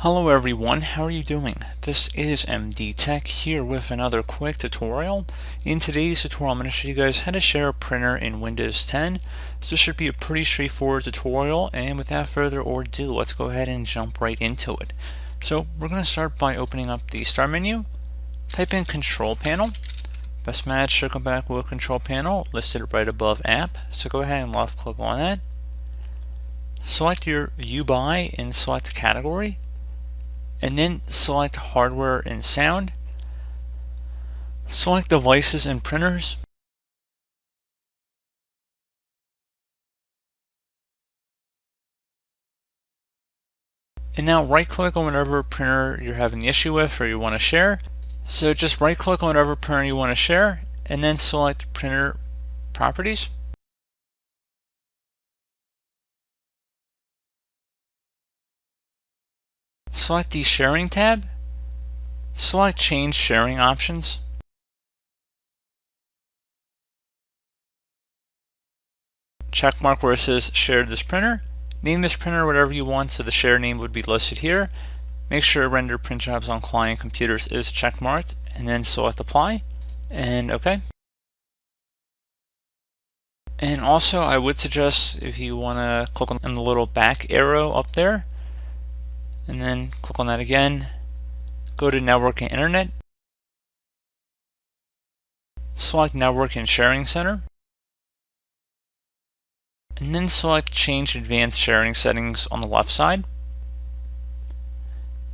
Hello everyone, how are you doing? This is MD Tech here with another quick tutorial. In today's tutorial I'm going to show you guys how to share a printer in Windows 10. So this should be a pretty straightforward tutorial, and without further ado, let's go ahead and jump right into it. So we're going to start by opening up the Start menu, type in Control Panel. Best match to come back with Control Panel listed right above App, so go ahead and left click on that. Select your U by and select Category, and then select Hardware and Sound. Select Devices and Printers. And now right click on whatever printer you're having the issue with or you want to share. So just right click on whatever printer you want to share and then select Printer Properties. Select the Sharing tab. Select Change Sharing Options. Check mark where it says Share this printer. Name this printer whatever you want, so the share name would be listed here. Make sure Render Print Jobs on Client Computers is checkmarked, and then select Apply, and OK. And also, I would suggest if you want to click on the little back arrow up there, and then click on that again, go to Network and Internet, select Network and Sharing Center, and then select Change Advanced Sharing Settings on the left side.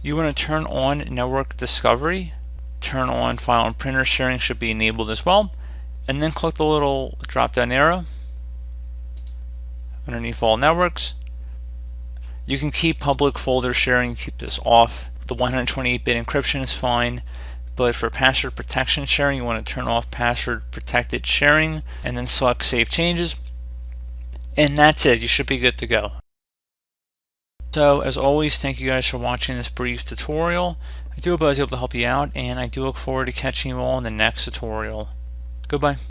You want to turn on Network Discovery, turn on File and Printer Sharing should be enabled as well, and then click the little drop down arrow underneath all networks. You can keep public folder sharing, keep this off. The 128-bit encryption is fine, but for password protection sharing you want to turn off password protected sharing and then select Save Changes. And that's it, you should be good to go. So as always, thank you guys for watching this brief tutorial. I do hope I was able to help you out, and I do look forward to catching you all in the next tutorial. Goodbye.